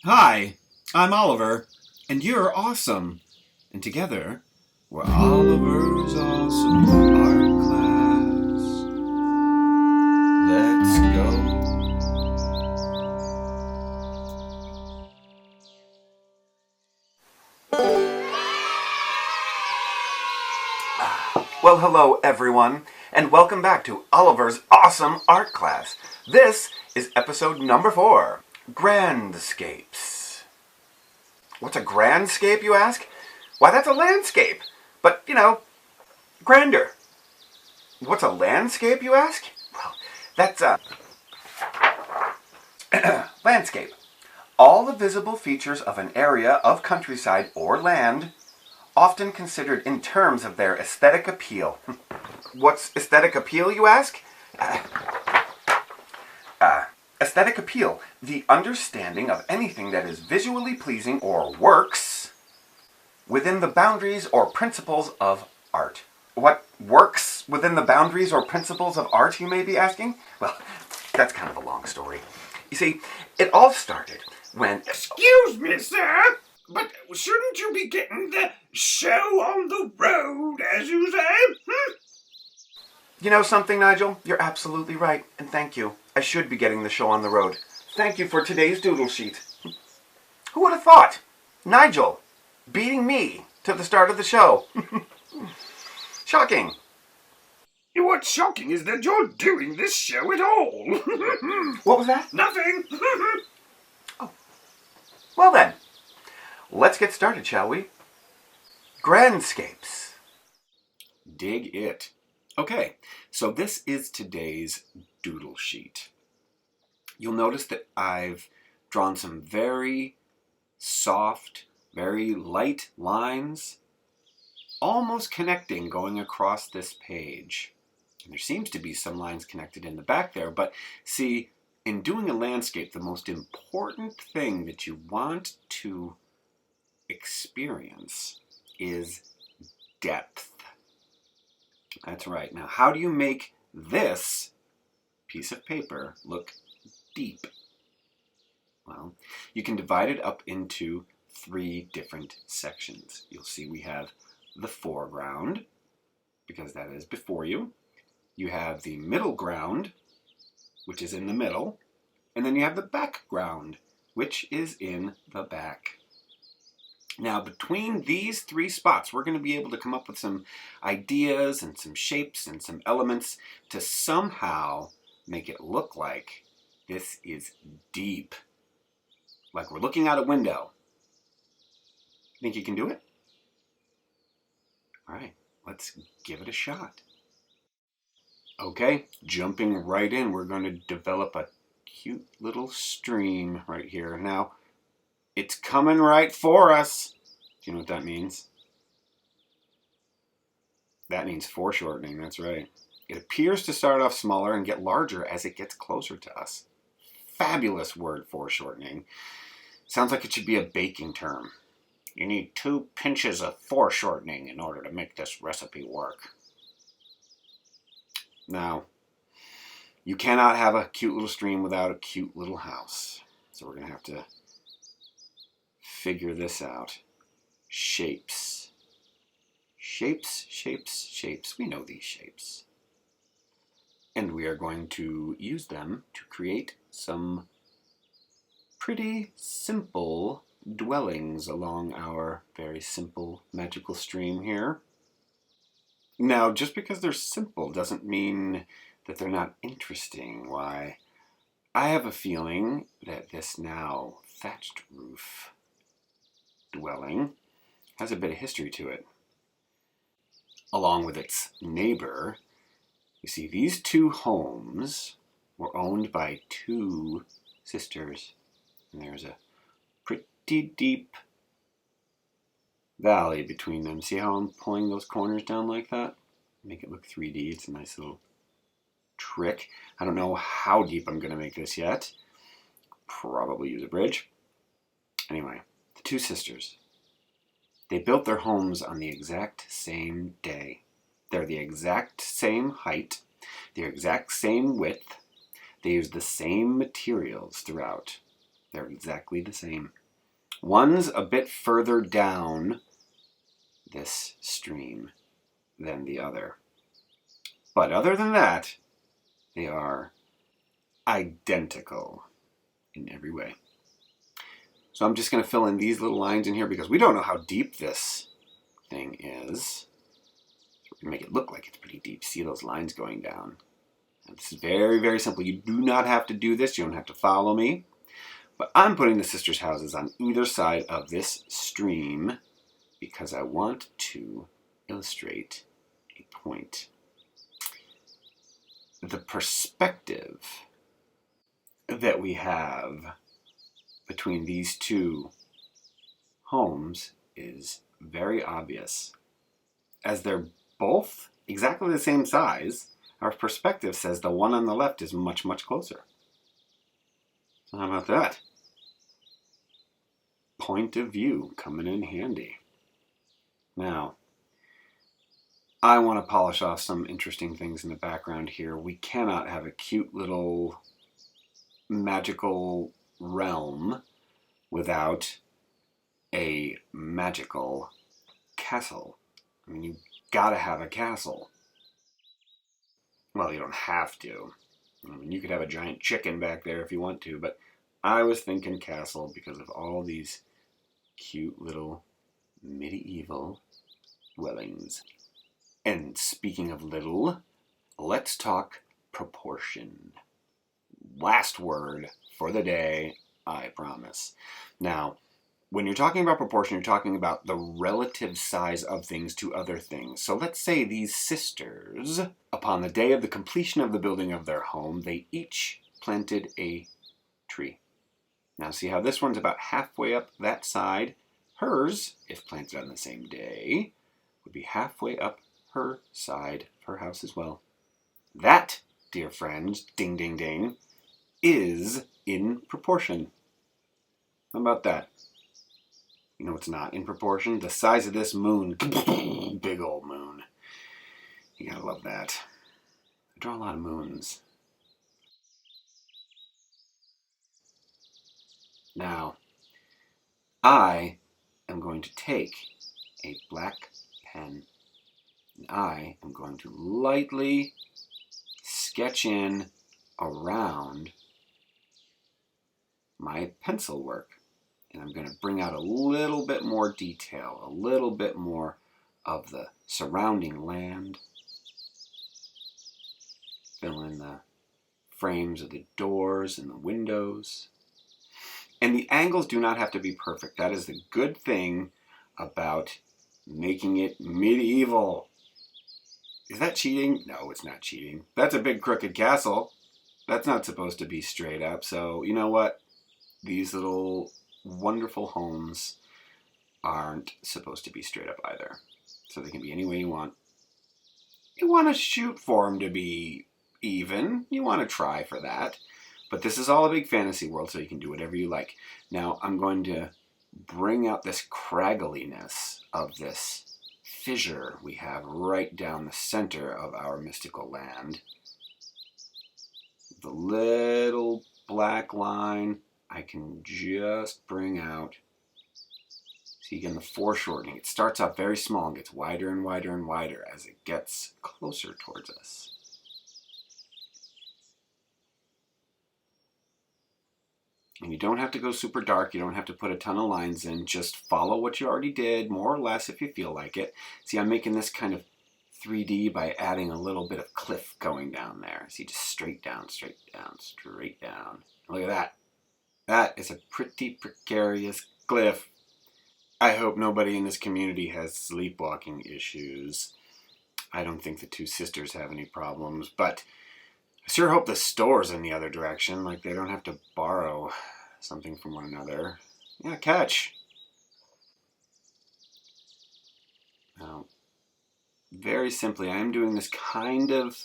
Hi, I'm Oliver, and you're awesome. And together, we're Oliver's Awesome Art Class. Let's go. Well, hello everyone, and welcome back to Oliver's Awesome Art Class. This is episode number 4, Grandscapes. What's a grandscape, you ask? Why, that's a landscape, but, grander. What's a landscape, you ask? Well, that's a landscape. All the visible features of an area of countryside or land, often considered in terms of their aesthetic appeal. What's aesthetic appeal, you ask? Aesthetic appeal, the understanding of anything that is visually pleasing or works within the boundaries or principles of art. What works within the boundaries or principles of art, you may be asking? Well, that's kind of a long story. You see, it all started when... Excuse me, sir, but shouldn't you be getting the show on the road, as you say? You know something, Nigel? You're absolutely right, and thank you. I should be getting the show on the road. Thank you for today's doodle sheet. Who would have thought? Nigel beating me to the start of the show. Shocking. What's shocking is that you're doing this show at all. What was that? Nothing. Well then, let's get started, shall we? Grandscapes. Dig it. Okay, so this is today's doodle sheet. You'll notice that I've drawn some very soft, very light lines, almost connecting going across this page. And there seems to be some lines connected in the back there, but see, in doing a landscape, the most important thing that you want to experience is depth. That's right. Now, how do you make this piece of paper look deep? Well, you can divide it up into 3 different sections. You'll see we have the foreground, because that is before you. You have the middle ground, which is in the middle. And then you have the background, which is in the back. Now, between these 3 spots, we're going to be able to come up with some ideas and some shapes and some elements to somehow make it look like this is deep. Like we're looking out a window. Think you can do it? All right, let's give it a shot. Okay, jumping right in, we're going to develop a cute little stream right here. Now, it's coming right for us. Do you know what that means? That means foreshortening, that's right. It appears to start off smaller and get larger as it gets closer to us. Fabulous word, foreshortening. Sounds like it should be a baking term. You need 2 pinches of foreshortening in order to make this recipe work. Now, you cannot have a cute little stream without a cute little house. So we're going to have to figure this out. Shapes. Shapes, shapes, shapes. We know these shapes. And we are going to use them to create some pretty simple dwellings along our very simple magical stream here. Now, just because they're simple doesn't mean that they're not interesting. Why, I have a feeling that this now thatched roof dwelling has a bit of history to it. Along with its neighbor, you see, these 2 homes were owned by 2 sisters. And there's a pretty deep valley between them. See how I'm pulling those corners down like that? Make it look 3D. It's a nice little trick. I don't know how deep I'm going to make this yet. Probably use a bridge. Anyway, the 2 sisters. They built their homes on the exact same day. They're the exact same height, the exact same width. They used the same materials throughout. They're exactly the same. One's a bit further down this stream than the other. But other than that, they are identical in every way. So I'm just going to fill in these little lines in here because we don't know how deep this thing is. So we're going to make it look like it's pretty deep. See those lines going down. And this is very, very simple. You do not have to do this. You don't have to follow me. But I'm putting the sisters' houses on either side of this stream because I want to illustrate a point. The perspective that we have between these two homes is very obvious. As they're both exactly the same size, our perspective says the one on the left is much, much closer. So how about that? Point of view coming in handy. Now, I want to polish off some interesting things in the background here. We cannot have a cute little magical realm without a magical castle. I mean, you gotta have a castle. Well, you don't have to. I mean, you could have a giant chicken back there if you want to, but I was thinking castle because of all these cute little medieval dwellings. And speaking of little, let's talk proportion. Last word for the day, I promise. Now, when you're talking about proportion, you're talking about the relative size of things to other things. So let's say these sisters, upon the day of the completion of the building of their home, they each planted a tree. Now see how this one's about halfway up that side. Hers, if planted on the same day, would be halfway up her side of her house as well. That, dear friends, ding, ding, ding, is in proportion. How about that? You know what's not in proportion? The size of this moon. Big old moon. You gotta love that. I draw a lot of moons. Now, I am going to take a black pen and I am going to lightly sketch in around my pencil work. And I'm going to bring out a little bit more detail, a little bit more of the surrounding land. Fill in the frames of the doors and the windows. And the angles do not have to be perfect. That is the good thing about making it medieval. Is that cheating? No, it's not cheating. That's a big crooked castle. That's not supposed to be straight up. So, you know what? These little wonderful homes aren't supposed to be straight up either. So they can be any way you want. You want to shoot for them to be even. You want to try for that. But this is all a big fantasy world, so you can do whatever you like. Now, I'm going to bring out this craggliness of this fissure we have right down the center of our mystical land. The little black line I can just bring out. See again the foreshortening. It starts out very small and gets wider and wider and wider as it gets closer towards us. And you don't have to go super dark. You don't have to put a ton of lines in. Just follow what you already did, more or less if you feel like it. See, I'm making this kind of 3D by adding a little bit of cliff going down there. See, just straight down, straight down, straight down. Look at that. That is a pretty precarious cliff. I hope nobody in this community has sleepwalking issues. I don't think the two sisters have any problems, but I sure hope the store's in the other direction, like they don't have to borrow something from one another. Yeah, catch. Now, very simply, I am doing this kind of,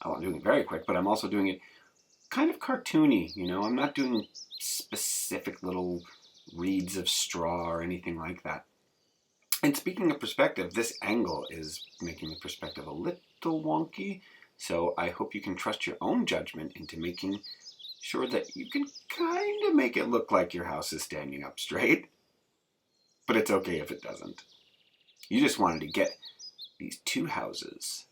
oh, I'm doing it very quick, but I'm also doing it kind of cartoony, you know. I'm not doing specific little reeds of straw or anything like that. And speaking of perspective, this angle is making the perspective a little wonky, so I hope you can trust your own judgment into making sure that you can kind of make it look like your house is standing up straight. But it's okay if it doesn't. You just wanted to get these two houses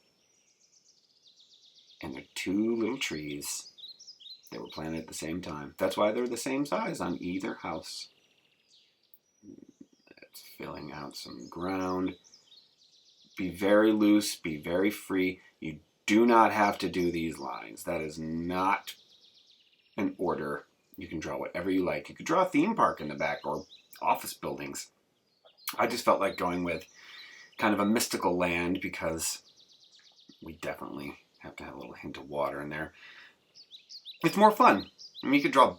and their two little trees. They were planted at the same time. That's why they're the same size on either house. It's filling out some ground. Be very loose, be very free. You do not have to do these lines. That is not an order. You can draw whatever you like. You could draw a theme park in the back or office buildings. I just felt like going with kind of a mystical land because we definitely have to have a little hint of water in there. It's more fun. I mean, you could draw,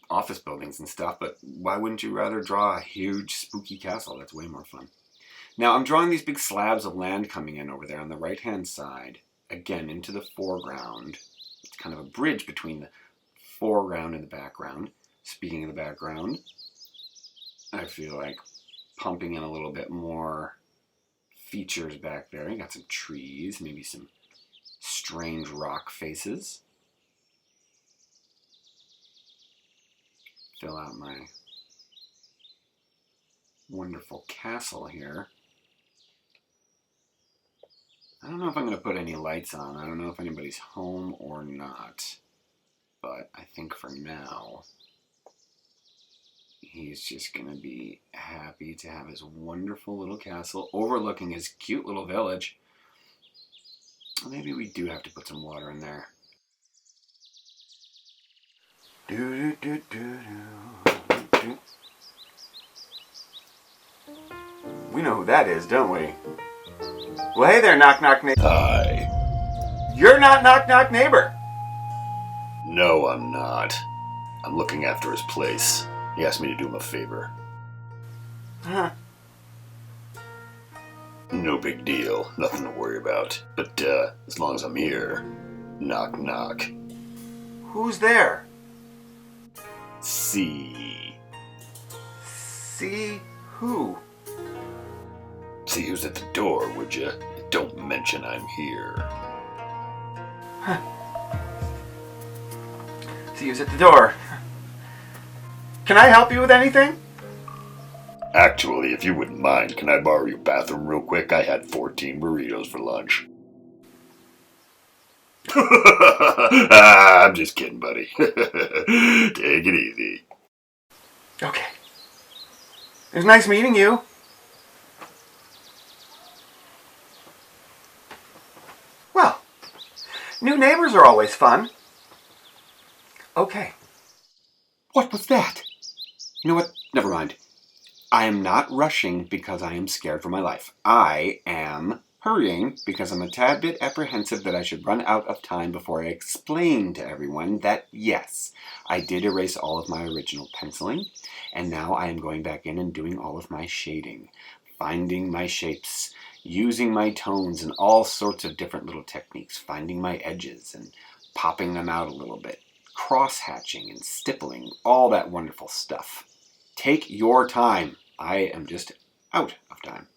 office buildings and stuff, but why wouldn't you rather draw a huge spooky castle? That's way more fun. Now, I'm drawing these big slabs of land coming in over there on the right-hand side, again, into the foreground. It's kind of a bridge between the foreground and the background. Speaking of the background, I feel like pumping in a little bit more features back there. You got some trees, maybe some strange rock faces. Fill out my wonderful castle here. I don't know if I'm going to put any lights on. I don't know if anybody's home or not. But I think for now, he's just going to be happy to have his wonderful little castle overlooking his cute little village. Maybe we do have to put some water in there. We know who that is, don't we? Well, hey there, knock-knock neighbor. Hi. You're not knock-knock neighbor. No, I'm not. I'm looking after his place. He asked me to do him a favor. Huh. No big deal. Nothing to worry about. But, as long as I'm here, knock knock. Who's there? See. See who? See who's at the door, would ya? Don't mention I'm here. Huh. See who's at the door. Can I help you with anything? Actually, if you wouldn't mind, can I borrow your bathroom real quick? I had 14 burritos for lunch. I'm just kidding, buddy. Take it easy. Okay. It was nice meeting you. Well, new neighbors are always fun. Okay. What was that? You know what? Never mind. I am not rushing because I am scared for my life. I am hurrying because I'm a tad bit apprehensive that I should run out of time before I explain to everyone that, yes, I did erase all of my original penciling, and now I am going back in and doing all of my shading, finding my shapes, using my tones and all sorts of different little techniques, finding my edges and popping them out a little bit, cross-hatching and stippling, all that wonderful stuff. Take your time. I am just out of time.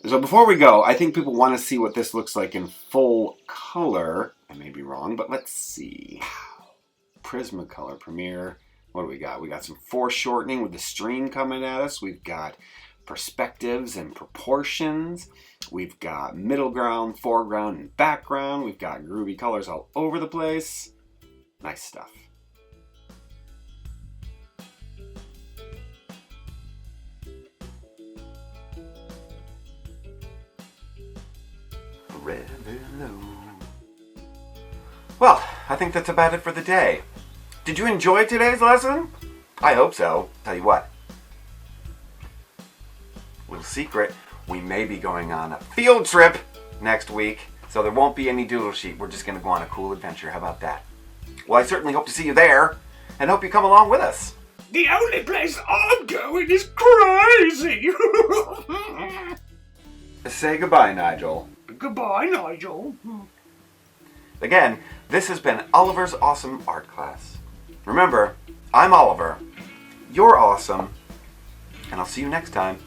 So before we go, I think people want to see what this looks like in full color. I may be wrong, but let's see. Prismacolor Premiere. What do we got? We got some foreshortening with the stream coming at us. We've got perspectives and proportions. We've got middle ground, foreground, and background. We've got groovy colors all over the place. Nice stuff. Red below. Well, I think that's about it for the day. Did you enjoy today's lesson? I hope so. Tell you what. Little secret, we may be going on a field trip next week, so there won't be any doodle sheet. We're just going to go on a cool adventure. How about that? Well, I certainly hope to see you there, and hope you come along with us. The only place I'm going is crazy. Say goodbye, Nigel. Goodbye, Nigel. Again, this has been Oliver's Awesome Art Class. Remember, I'm Oliver, you're awesome, and I'll see you next time.